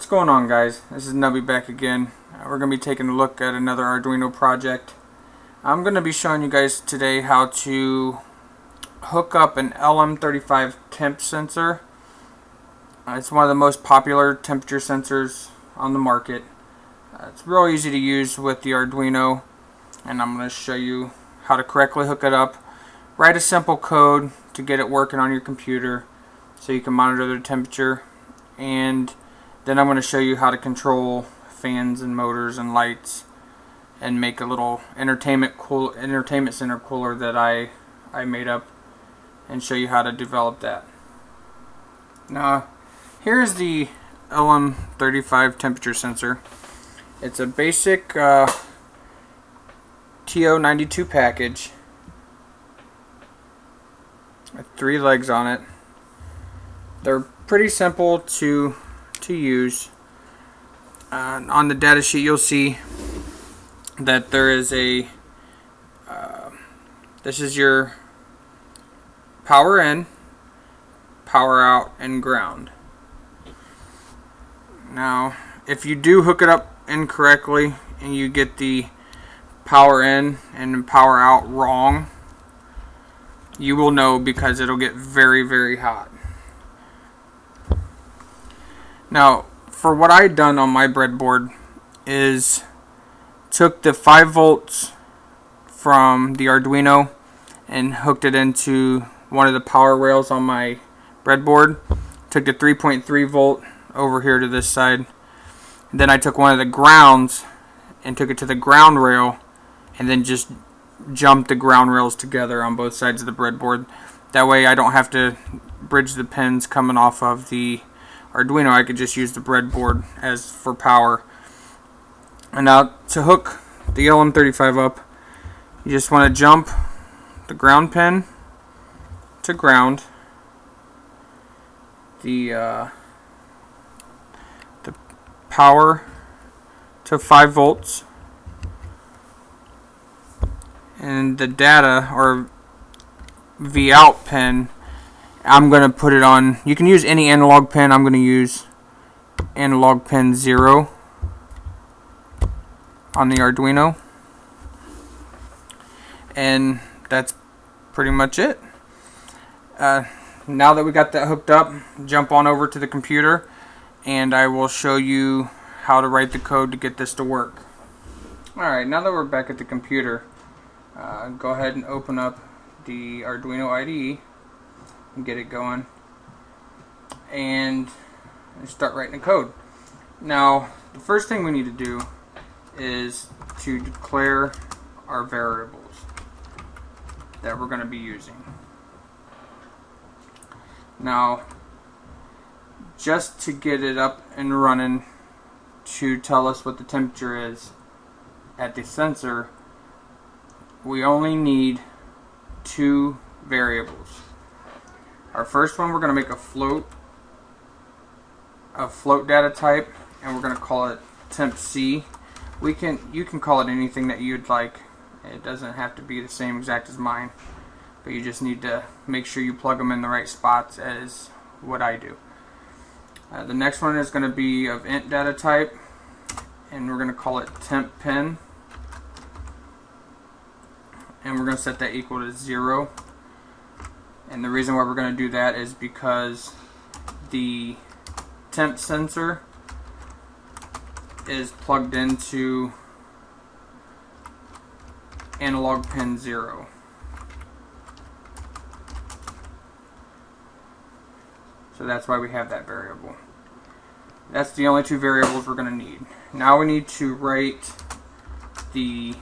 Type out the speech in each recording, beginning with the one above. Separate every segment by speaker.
Speaker 1: going on, guys? This is Nubby back again. We're going to be taking a look at another Arduino project. I'm going to be showing you guys today how to hook up an LM35 Temp sensor. It's one of the most popular temperature sensors on the market. It's real easy to use with the Arduino, and I'm going to show you how to correctly hook it up. Write a simple code to get it working on your computer so you can monitor the temperature, and then I'm going to show you how to control fans and motors and lights and make a little entertainment center cooler that I made up, and show you how to develop that. Now, here's the LM35 temperature sensor. It's a basic TO92 package with 3 legs on it. They're pretty simple to use. On the data sheet you'll see that there is a this is your power in, power out, and ground. Now, if you do hook it up incorrectly and you get the power in and power out wrong, you will know because it'll get very, very hot. Now, for what I done on my breadboard is took the 5 volts from the Arduino and hooked it into one of the power rails on my breadboard. Took the 3.3 volt over here to this side. And then I took one of the grounds and took it to the ground rail, and then just jumped the ground rails together on both sides of the breadboard. That way I don't have to bridge the pins coming off of the Arduino. I could just use the breadboard as for power. And now to hook the LM35 up, you just want to jump the ground pin to ground, the power to 5 volts, and the data or V out pin, I'm going to put it on. You can use any analog pin. I'm going to use analog pin 0 on the Arduino, and that's pretty much it. Now that we got that hooked up, jump on over to the computer and I will show you how to write the code to get this to work. Alright, now that we're back at the computer, go ahead and open up the Arduino IDE and get it going and start writing the code. Now, the first thing we need to do is to declare our variables that we're going to be using. Now, just to get it up and running to tell us what the temperature is at the sensor, we only need 2 variables. Our first one, we're going to make a float data type, and we're going to call it temp C. You can call it anything that you'd like. It doesn't have to be the same exact as mine, but you just need to make sure you plug them in the right spots, as what I do. The next one is going to be of int data type, and we're going to call it temp pin, and we're going to set that equal to 0. And the reason why we're going to do that is because the temp sensor is plugged into analog pin 0. So that's why we have that variable. That's the only 2 variables we're going to need. Now we need to write the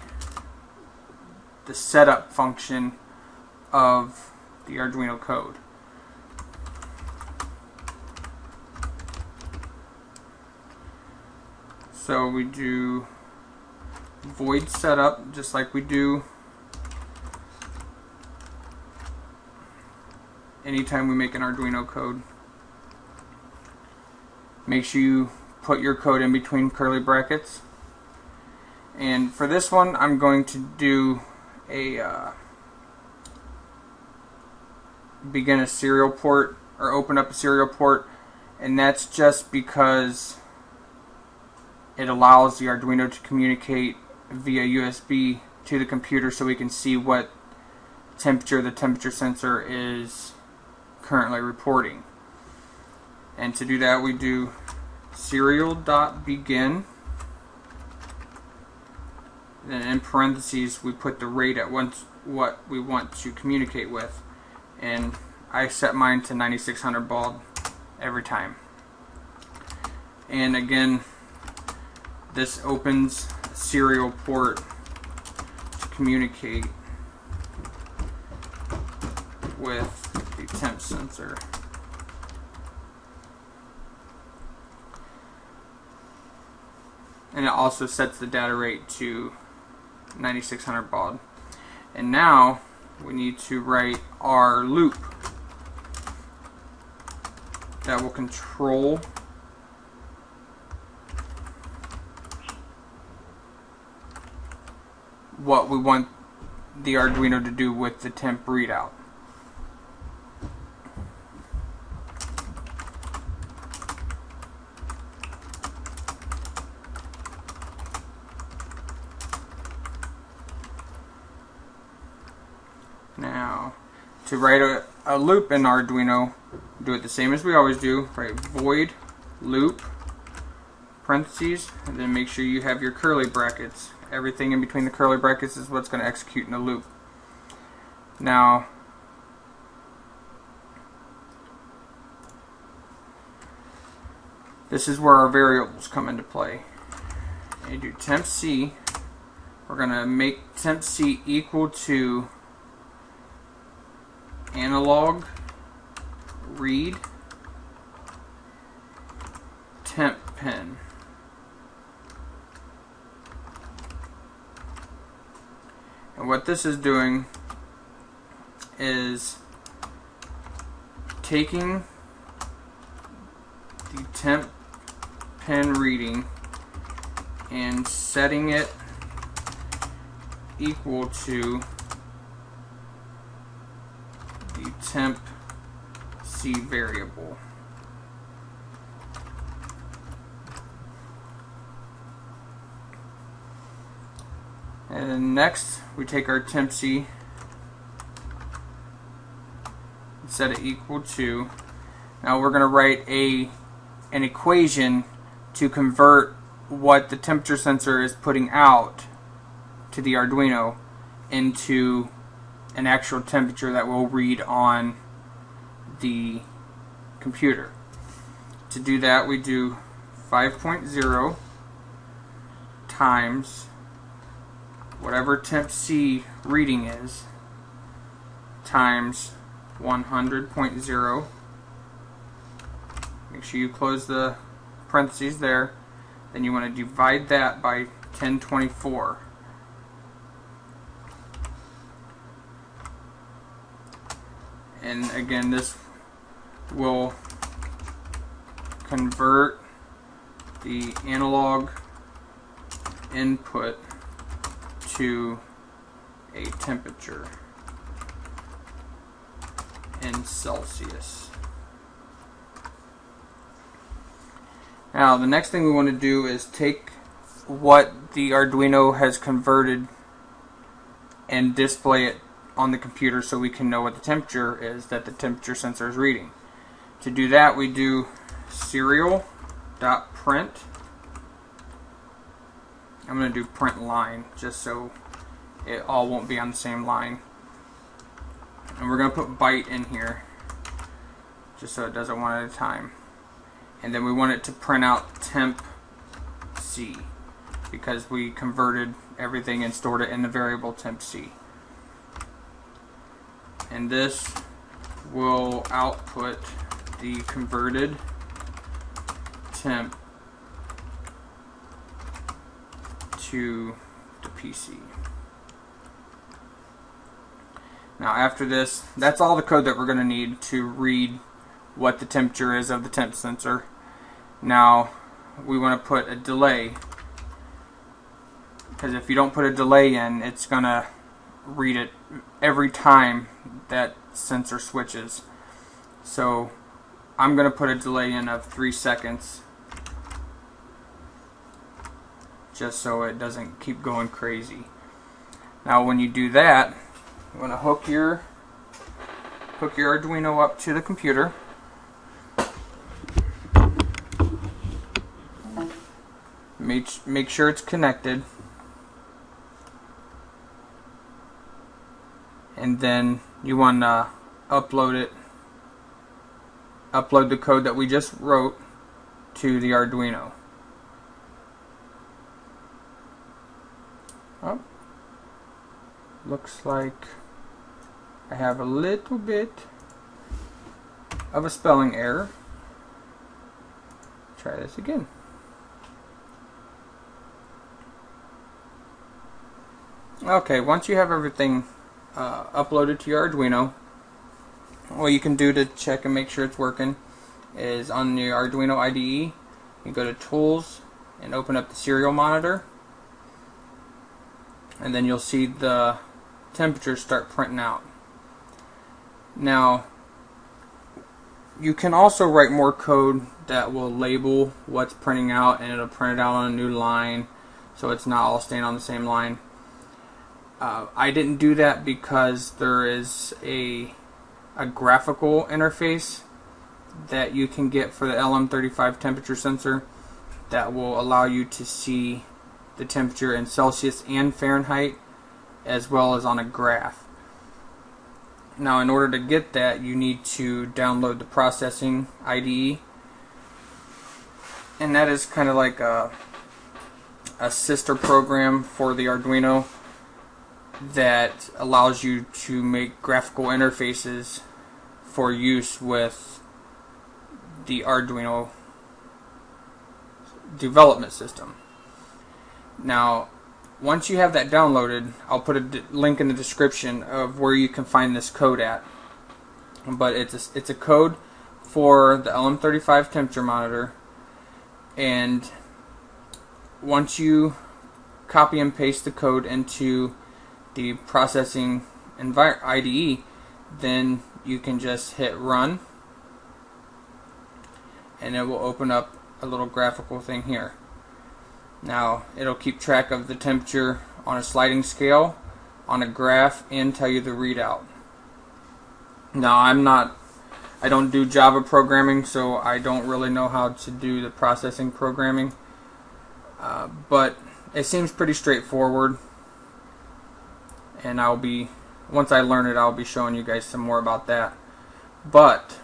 Speaker 1: setup function of the Arduino code. So we do void setup, just like we do anytime we make an Arduino code. Make sure you put your code in between curly brackets. And for this one, I'm going to do a begin a serial port, or open up a serial port, and that's just because it allows the Arduino to communicate via USB to the computer so we can see what temperature the temperature sensor is currently reporting. And to do that, we do serial.begin, then in parentheses we put the rate at what we want to communicate with, and I set mine to 9600 baud every time. And again, this opens a serial port to communicate with the temp sensor. And it also sets the data rate to 9600 baud. And now we need to write our loop that will control what we want the Arduino to do with the temp readout. Now, to write a loop in Arduino, do it the same as we always do. Write void loop, parentheses, and then make sure you have your curly brackets. Everything in between the curly brackets is what's going to execute in the loop. Now, this is where our variables come into play. And you do temp C. We're going to make temp C equal to analog read temp pin. And what this is doing is taking the temp pin reading and setting it equal to the temp C variable. And then next we take our temp C and set it equal to, now we're going to write an equation to convert what the temperature sensor is putting out to the Arduino into an actual temperature that will read on the computer. To do that, we do 5.0 times whatever temp C reading is times 100.0. Make sure you close the parentheses there. Then you want to divide that by 1024. And again, this will convert the analog input to a temperature in Celsius. Now the next thing we want to do is take what the Arduino has converted and display it on the computer so we can know what the temperature is that the temperature sensor is reading. To do that, we do serial.print. I'm going to do print line just so it all won't be on the same line. And we're going to put byte in here just so it does it one at a time. And then we want it to print out temp C because we converted everything and stored it in the variable temp C. And this will output the converted temp to the PC. Now after this, that's all the code that we're going to need to read what the temperature is of the temp sensor. Now we want to put a delay, because if you don't put a delay in, it's going to read it every time that sensor switches. So I'm going to put a delay in of 3 seconds. just so it doesn't keep going crazy. Now when you do that, you want to hook your Arduino up to the computer. Make sure it's connected, and then you want to upload the code that we just wrote to the Arduino. Oh, looks like I have a little bit of a spelling error. Try this again. Okay, once you have everything uploaded to your Arduino, what you can do to check and make sure it's working is on your Arduino IDE, you go to Tools and open up the serial monitor, and then you'll see the temperatures start printing out. Now, you can also write more code that will label what's printing out, and it'll print it out on a new line, so it's not all staying on the same line. I didn't do that because there is a graphical interface that you can get for the LM35 temperature sensor that will allow you to see the temperature in Celsius and Fahrenheit, as well as on a graph. Now, in order to get that, you need to download the processing IDE, and that is kind of like a sister program for the Arduino that allows you to make graphical interfaces for use with the Arduino development system. Now, once you have that downloaded, I'll put a link in the description of where you can find this code at. But it's a code for the LM35 temperature monitor, and once you copy and paste the code into the processing IDE, then you can just hit run, and it will open up a little graphical thing here. Now, it'll keep track of the temperature on a sliding scale, on a graph, and tell you the readout. Now, I don't do Java programming, so I don't really know how to do the processing programming, but it seems pretty straightforward, and once I learn it, I'll be showing you guys some more about that. But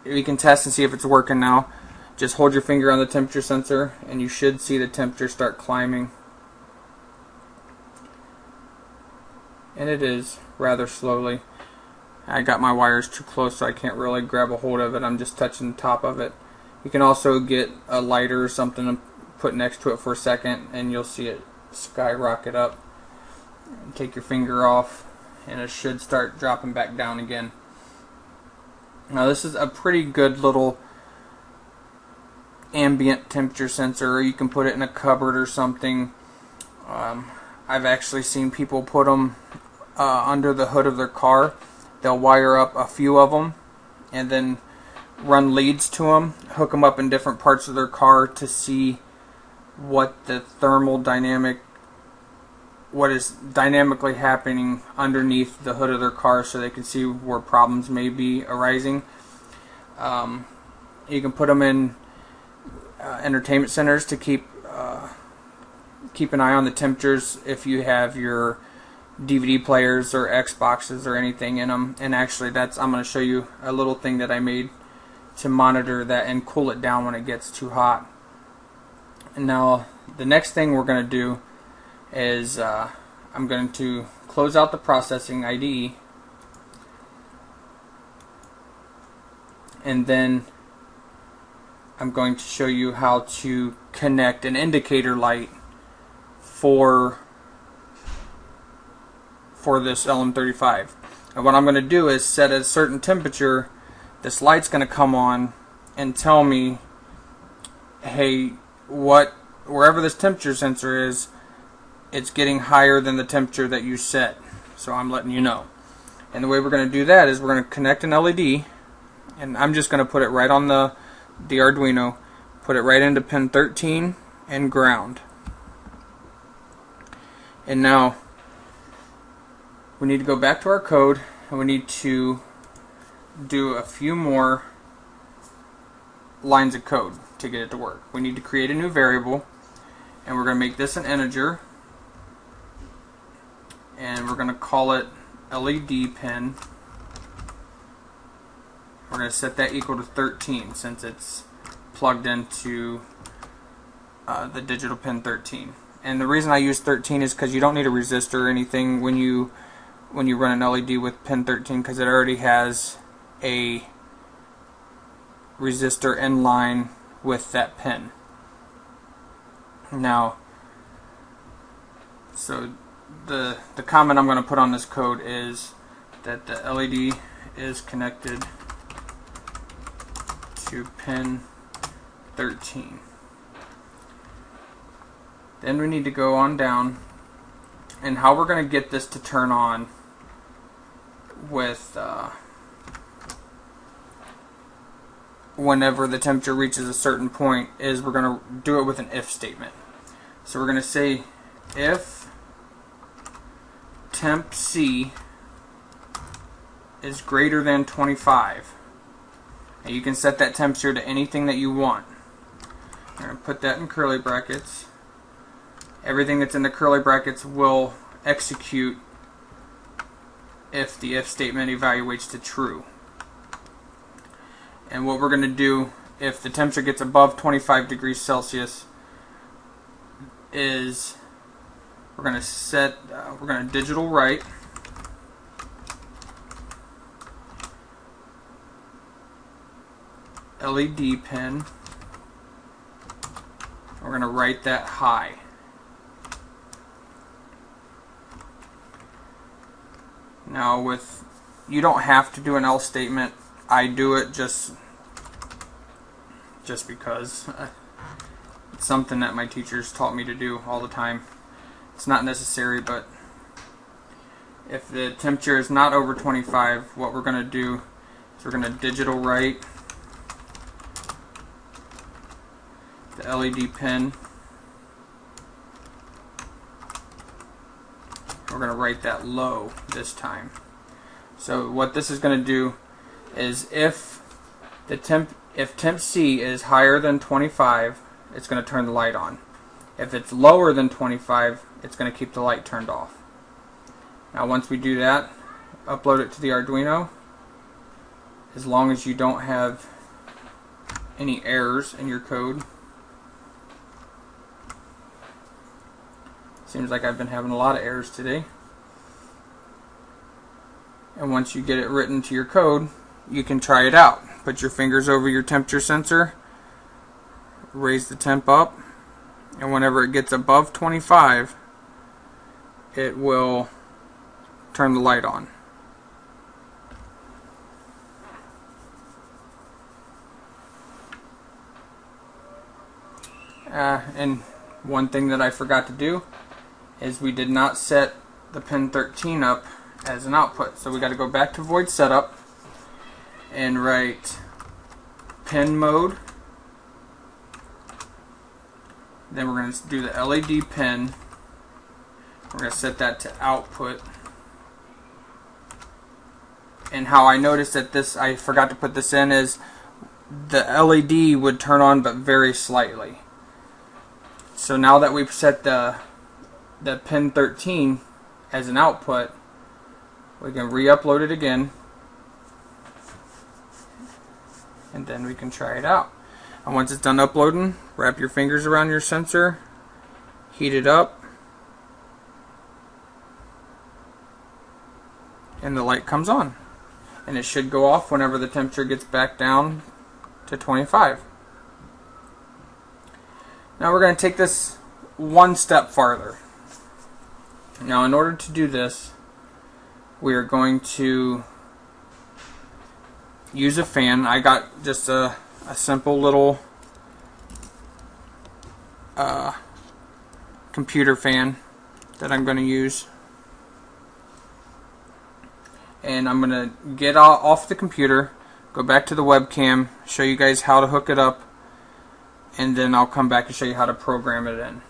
Speaker 1: we can test and see if it's working now. Just hold your finger on the temperature sensor, and you should see the temperature start climbing. And it is rather slowly. I got my wires too close, so I can't really grab a hold of it. I'm just touching the top of it. You can also get a lighter or something and put next to it for a second, and you'll see it skyrocket up. And take your finger off, and it should start dropping back down again. Now, this is a pretty good little ambient temperature sensor, or you can put it in a cupboard or something. I've actually seen people put them under the hood of their car. They'll wire up a few of them and then run leads to them, hook them up in different parts of their car to see what is dynamically happening underneath the hood of their car, so they can see where problems may be arising. You can put them in entertainment centers to keep an eye on the temperatures if you have your DVD players or Xboxes or anything in them. And actually, I'm going to show you a little thing that I made to monitor that and cool it down when it gets too hot. And now the next thing we're going to do is I'm going to close out the processing IDE, and then I'm going to show you how to connect an indicator light for this LM35. And what I'm going to do is set a certain temperature. This light's going to come on and tell me, hey, wherever this temperature sensor is, it's getting higher than the temperature that you set. So I'm letting you know. And the way we're going to do that is we're going to connect an LED, and I'm just going to put it right on the Arduino, put it right into pin 13 and ground. And now we need to go back to our code, and we need to do a few more lines of code to get it to work. We need to create a new variable, and we're going to make this an integer, and we're going to call it LED pin. We're going to set that equal to 13 since it's plugged into the digital pin 13. And the reason I use 13 is because you don't need a resistor or anything when you run an LED with pin 13, because it already has a resistor in line with that pin. Now, so the comment I'm going to put on this code is that the LED is connected to pin 13. Then we need to go on down, and how we're going to get this to turn on with whenever the temperature reaches a certain point is we're going to do it with an if statement. So we're going to say if temp C is greater than 25, and you can set that temperature to anything that you want. I'm going to put that in curly brackets. Everything that's in the curly brackets will execute if the if statement evaluates to true. And what we're going to do if the temperature gets above 25 degrees Celsius is we're going to digital write LED pin. We're going to write that high. Now, you don't have to do an else statement. I do it just because it's something that my teachers taught me to do all the time. It's not necessary, but if the temperature is not over 25, what we're going to do is we're going to digital write the LED pin. We're going to write that low this time. So what this is going to do is if temp C is higher than 25, it's going to turn the light on. If it's lower than 25, it's going to keep the light turned off. Now once we do that, upload it to the Arduino. As long as you don't have any errors in your code. Seems like I've been having a lot of errors today. And once you get it written to your code, you can try it out. Put your fingers over your temperature sensor, raise the temp up, and whenever it gets above 25, it will turn the light on. And one thing that I forgot to do is we did not set the pin 13 up as an output. So we got to go back to void setup and write pin mode. Then we're going to do the LED pin. We're going to set that to output. And how I noticed that I forgot to put this in is the LED would turn on but very slightly. So now that we've set the pin 13 as an output, we can re-upload it again, and then we can try it out. And once it's done uploading, wrap your fingers around your sensor, heat it up, and the light comes on. And it should go off whenever the temperature gets back down to 25. Now we're going to take this one step farther. Now in order to do this, we are going to use a fan. I got just a simple little computer fan that I'm going to use. And I'm going to get off the computer, go back to the webcam, show you guys how to hook it up and then I'll come back and show you how to program it in.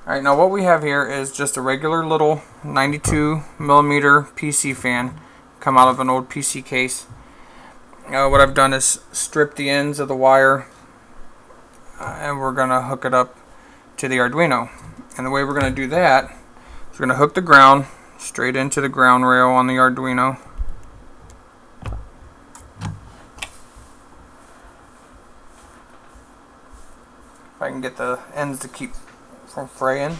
Speaker 1: Alright, now what we have here is just a regular little 92 millimeter PC fan, come out of an old PC case. What I've done is strip the ends of the wire, and we're going to hook it up to the Arduino. And the way we're going to do that is we're going to hook the ground straight into the ground rail on the Arduino. If I can get the ends to keep from fraying.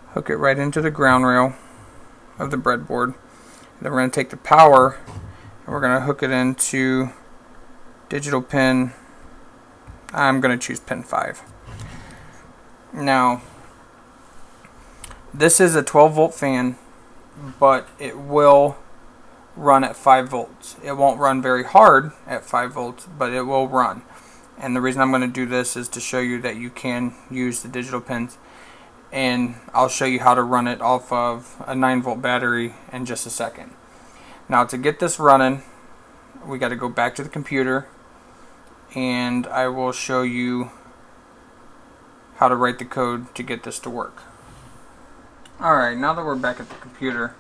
Speaker 1: Hook it right into the ground rail of the breadboard. Then we're going to take the power and we're going to hook it into digital pin. I'm going to choose pin 5. Now, this is a 12 volt fan, but it will run at 5 volts. It won't run very hard at 5 volts, but it will run. And the reason I'm going to do this is to show you that you can use the digital pins, and I'll show you how to run it off of a 9 volt battery in just a second. Now, to get this running, we got to go back to the computer, and I will show you how to write the code to get this to work. Alright, now that we're back at the computer,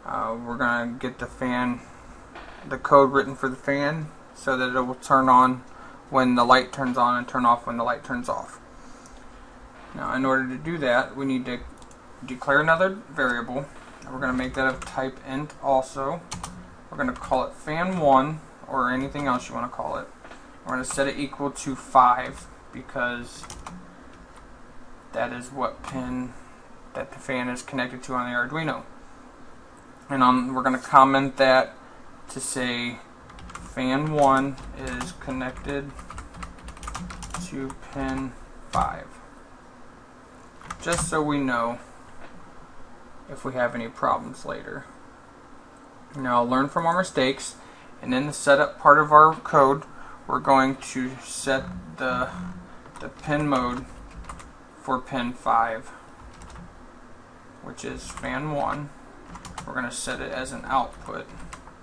Speaker 1: we're going to get the code written for the fan so that it will turn on when the light turns on and turn off when the light turns off. Now, in order to do that, we need to declare another variable. We're going to make that of type int also. We're going to call it fan1 or anything else you want to call it. We're going to set it equal to 5 because that is what pin that the fan is connected to on the Arduino. And we're going to comment that to say fan1 is connected to pin 5. Just so we know if we have any problems later. Now, learn from our mistakes, and in the setup part of our code, we're going to set the pin mode for pin 5, which is fan 1. We're going to set it as an output,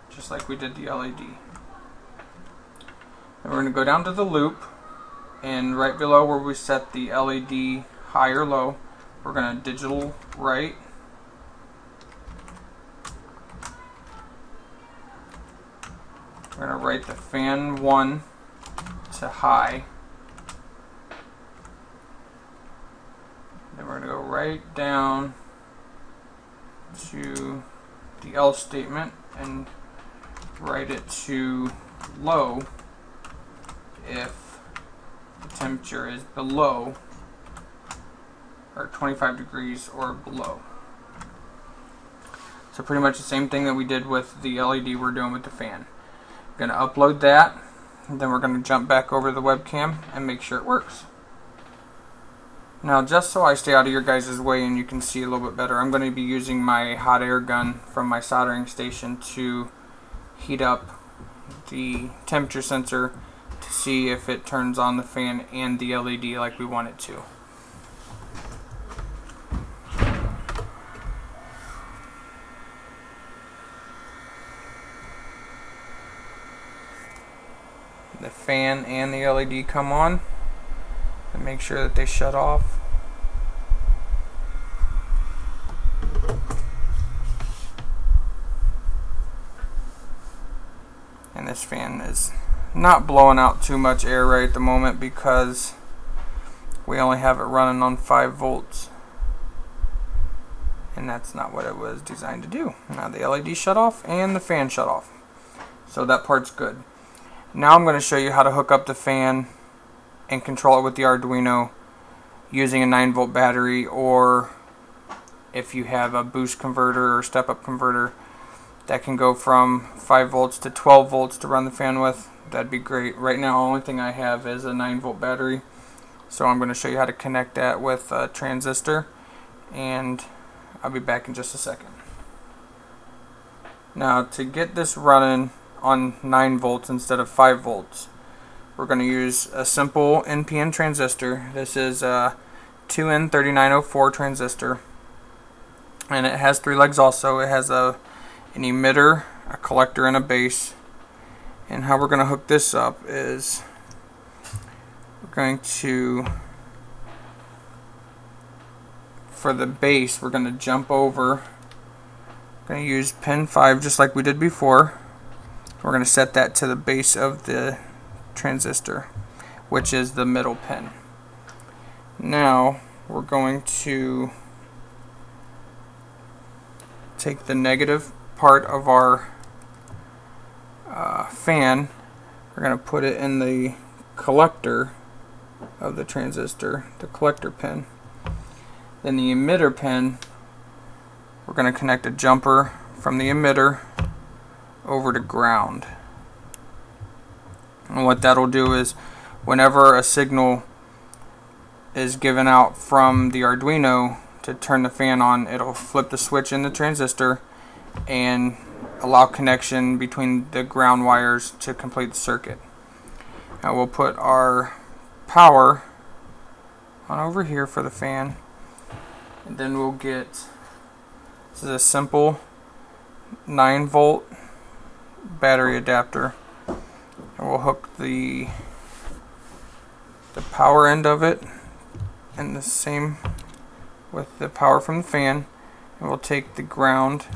Speaker 1: just like we did the LED. Then we're going to go down to the loop, and right below where we set the LED high or low, we're going to digital write. We're going to write the fan 1 to high. Then we're going to go right down to the else statement and write it to low if the temperature is below or 25 degrees or below. So pretty much the same thing that we did with the LED we're doing with the fan. We're going to upload that, and then we're going to jump back over the webcam and make sure it works. Now, just so I stay out of your guys' way and you can see a little bit better, I'm going to be using my hot air gun from my soldering station to heat up the temperature sensor to see if it turns on the fan and the LED like we want it to. The fan and the LED come on, and make sure that they shut off. And this fan is not blowing out too much air right at the moment because we only have it running on 5 volts, and that's not what it was designed to do. Now the LED shut off and the fan shut off, so that part's good. Now I'm going to show you how to hook up the fan and control it with the Arduino using a 9 volt battery, or if you have a boost converter or step up converter that can go from 5 volts to 12 volts to run the fan with, that'd be great. Right now the only thing I have is a 9 volt battery, so I'm going to show you how to connect that with a transistor, and I'll be back in just a second. Now, to get this running on 9 volts instead of 5 volts, we're going to use a simple NPN transistor. This is a 2N3904 transistor, and it has 3 legs also. It has an emitter, a collector, and a base. And how we're going to hook this up is we're going to, for the base, we're going to jump over. We're going to use pin 5 just like we did before. We're going to set that to the base of the transistor, which is the middle pin. Now we're going to take the negative part of our fan. We're going to put it in the collector of the transistor, the collector pin. Then the emitter pin, we're going to connect a jumper from the emitter over to ground. And what that'll do is whenever a signal is given out from the Arduino to turn the fan on, it'll flip the switch in the transistor and allow connection between the ground wires to complete the circuit. Now we'll put our power on over here for the fan, and then we'll get, this is a simple 9-volt battery adapter, and we'll hook the power end of it and the same with the power from the fan, and we'll take the ground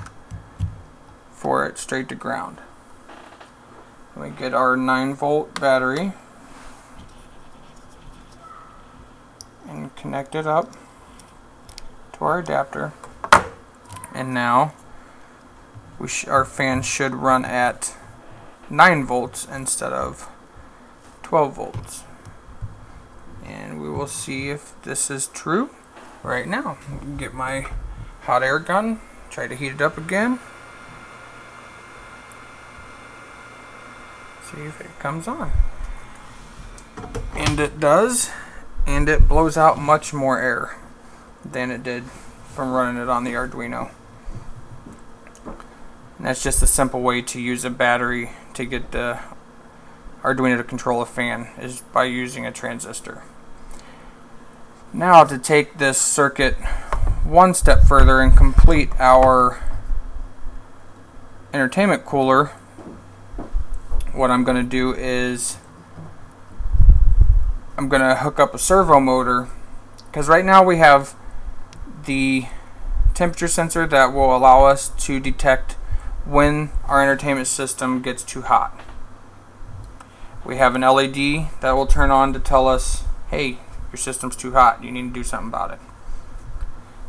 Speaker 1: for it straight to ground. We get our 9-volt battery and connect it up to our adapter, and now our fan should run at 9 volts instead of 12 volts. And we will see if this is true right now. Get my hot air gun, try to heat it up again. See if it comes on. And it does, and it blows out much more air than it did from running it on the Arduino. And that's just a simple way to use a battery to get the Arduino to control a fan, is by using a transistor. Now to take this circuit one step further and complete our entertainment cooler, what I'm going to do is I'm going to hook up a servo motor, because right now we have the temperature sensor that will allow us to detect when our entertainment system gets too hot. We have an LED that will turn on to tell us, hey, your system's too hot, you need to do something about it.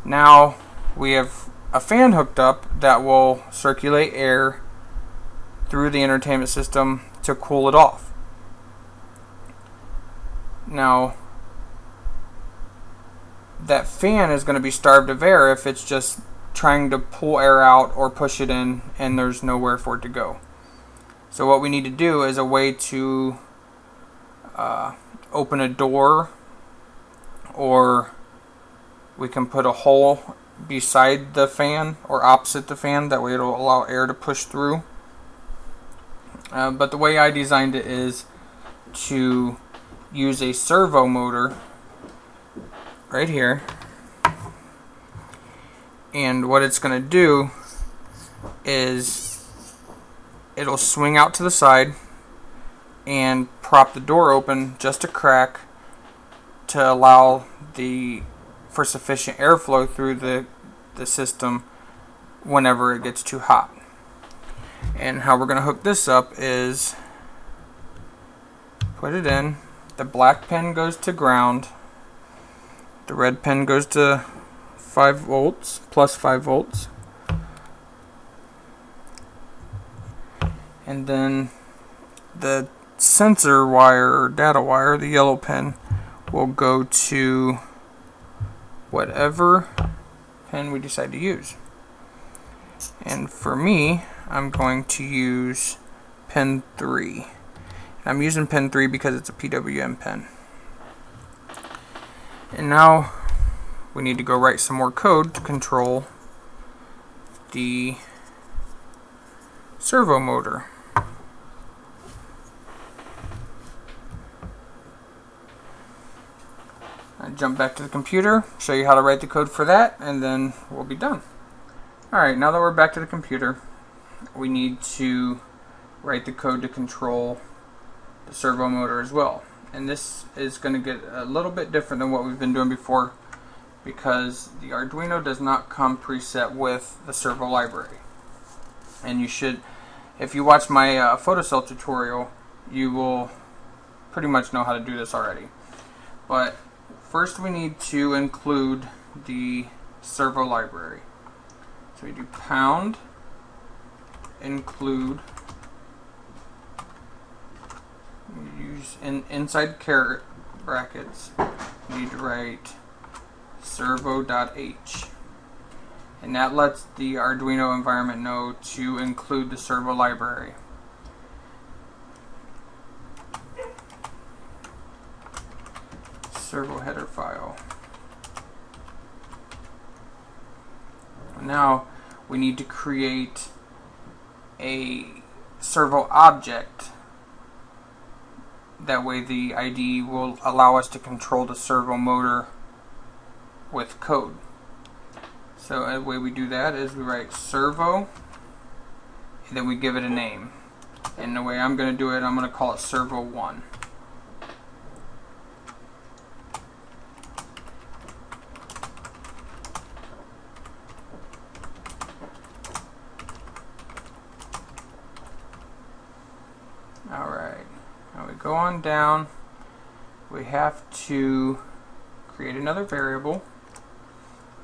Speaker 1: Now we have a fan hooked up that will circulate air through the entertainment system to cool it off. Now that fan is going to be starved of air if it's just trying to pull air out or push it in and there's nowhere for it to go. So what we need to do is a way to open a door, or we can put a hole beside the fan or opposite the fan, that way it'll allow air to push through. But the way I designed it is to use a servo motor right here, and what it's going to do is it'll swing out to the side and prop the door open just a crack to allow for sufficient airflow through the system whenever it gets too hot. And how we're going to hook this up is put it in, the black pin goes to ground, the red pin goes to 5 volts, plus 5 volts, and then the sensor wire or data wire, the yellow pin, will go to whatever pin we decide to use. And for me, I'm going to use pin 3. I'm using pin 3 because it's a PWM pin. And now we need to go write some more code to control the servo motor. I jump back to the computer, show you how to write the code for that, and then we'll be done. Alright, now that we're back to the computer, we need to write the code to control the servo motor as well. And this is going to get a little bit different than what we've been doing before, because the Arduino does not come preset with the servo library. And you should, if you watch my photocell tutorial, you will pretty much know how to do this already. But first we need to include the servo library. So we do pound include, we use inside caret brackets, you need to write servo.h, and that lets the Arduino environment know to include the servo library. Servo header file. Now we need to create a servo object. That way the IDE will allow us to control the servo motor with code. So the way we do that is we write servo and then we give it a name. And the way I'm going to do it, I'm going to call it servo 1. Alright, now we go on down, we have to create another variable,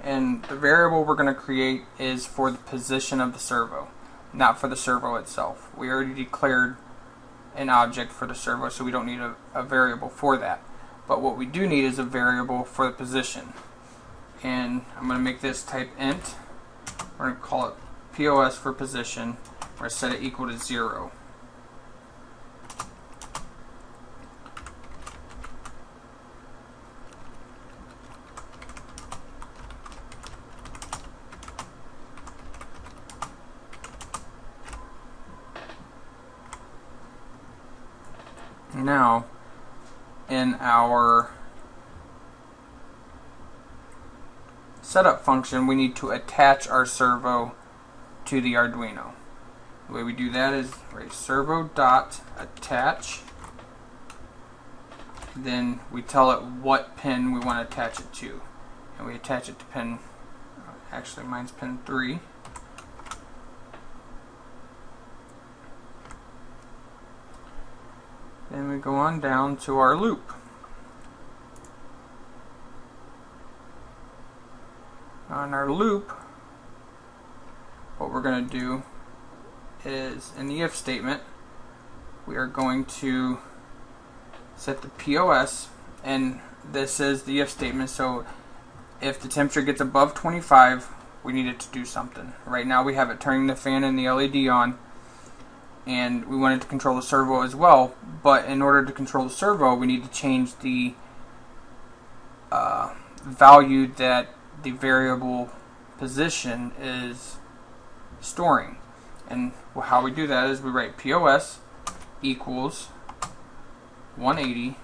Speaker 1: and the variable we're going to create is for the position of the servo, not for the servo itself. We already declared an object for the servo, so we don't need a variable for that. But what we do need is a variable for the position, and I'm going to make this type int. We're going to call it POS for position. We're going to set it equal to 0. Now, in our setup function, we need to attach our servo to the Arduino. The way we do that is write servo.attach. Then we tell it what pin we want to attach it to. And we attach it to pin, actually mine's pin 3. Then we go on down to our loop. On our loop, what we're going to do is, in the if statement, we are going to set the POS, and this is the if statement, so if the temperature gets above 25, we need it to do something. Right now we have it turning the fan and the LED on, and we want it to control the servo as well, but in order to control the servo, we need to change the value that the variable position is storing. And how we do that is we write POS equals 180,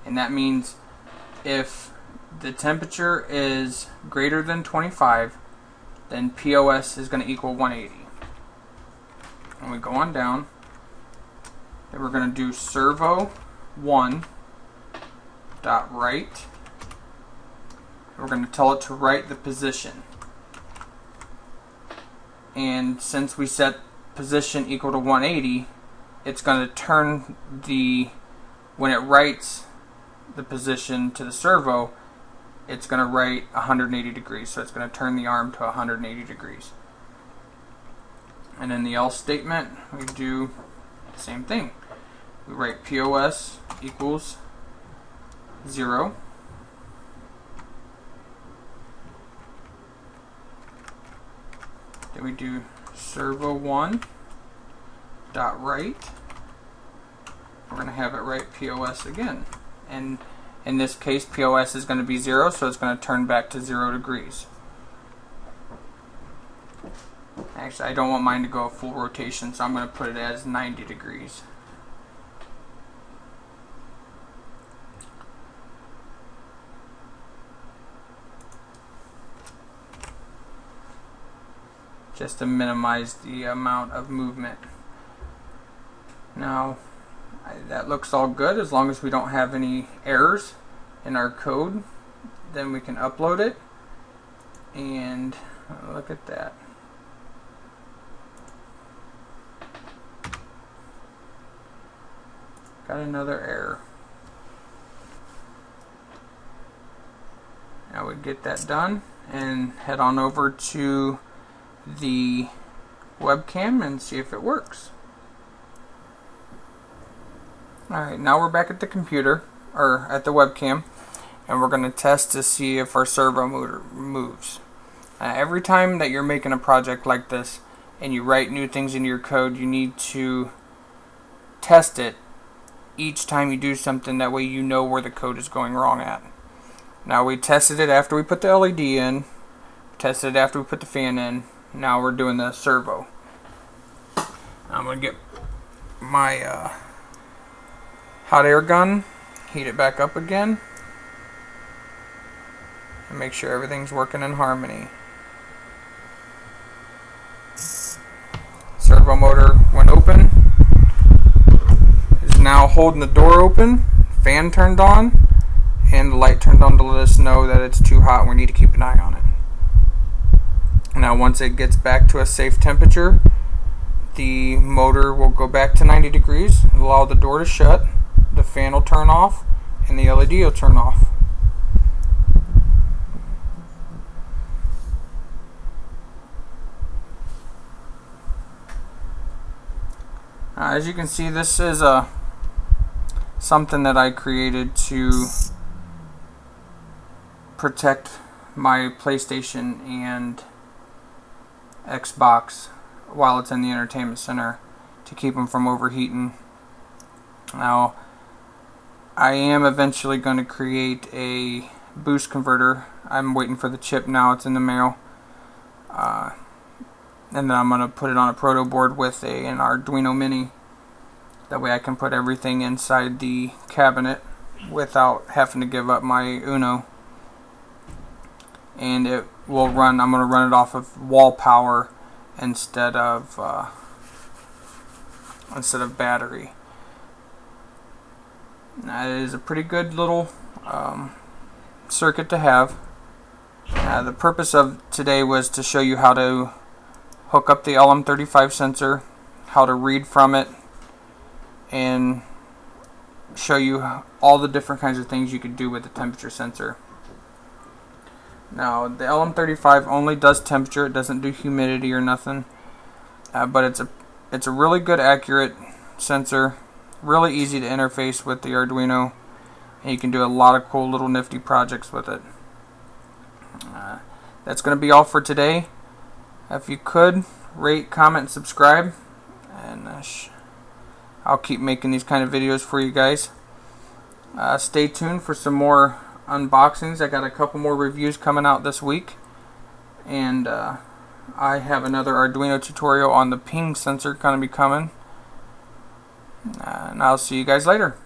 Speaker 1: and that means if the temperature is greater than 25, then POS is going to equal 180. And we go on down, and we're going to do servo 1 dot write. We're going to tell it to write the position. And since we set position equal to 180, it's going to turn when it writes the position to the servo, it's going to write 180 degrees. So it's going to turn the arm to 180 degrees. And in the else statement, we do the same thing. We write POS equals 0. Then we do servo 1 dot write. We're going to have it write POS again. And in this case, POS is going to be 0, so it's going to turn back to 0 degrees. Actually, I don't want mine to go full rotation, so I'm going to put it as 90 degrees. Just to minimize the amount of movement. Now that looks all good. As long as we don't have any errors in our code, then we can upload it. And look at that. Got another error. Now we get that done and head on over to the webcam and see if it works. Alright, now we're back at the computer, or at the webcam, and we're going to test to see if our servo motor moves. Every time that you're making a project like this and you write new things into your code, you need to test it each time you do something. That way you know where the code is going wrong at. Now we tested it after we put the LED in, tested it after we put the fan in. Now we're doing the servo. I'm going to get my hot air gun, heat it back up again, and make sure everything's working in harmony. Servo motor, when open, is now holding the door open, fan turned on, and the light turned on to let us know that it's too hot and we need to keep an eye on it. Now once it gets back to a safe temperature, the motor will go back to 90 degrees, allow the door to shut, the fan will turn off, and the LED will turn off. As you can see, this is something that I created to protect my PlayStation and Xbox while it's in the entertainment center, to keep them from overheating. Now, I am eventually going to create a boost converter. I'm waiting for the chip now, it's in the mail. And then I'm going to put it on a proto board with an Arduino Mini. That way I can put everything inside the cabinet without having to give up my Uno. And it will run, I'm going to run it off of wall power instead of battery. Now, it is a pretty good little circuit to have. The purpose of today was to show you how to hook up the LM35 sensor, how to read from it, and show you all the different kinds of things you could do with the temperature sensor. Now, the LM35 only does temperature, it doesn't do humidity or nothing, but it's a really good accurate sensor, really easy to interface with the Arduino, and you can do a lot of cool little nifty projects with it. That's going to be all for today. If you could, rate, comment, and subscribe, and I'll keep making these kind of videos for you guys. Stay tuned for some more unboxings. I got a couple more reviews coming out this week, and I have another Arduino tutorial on the ping sensor going to be coming, and I'll see you guys later.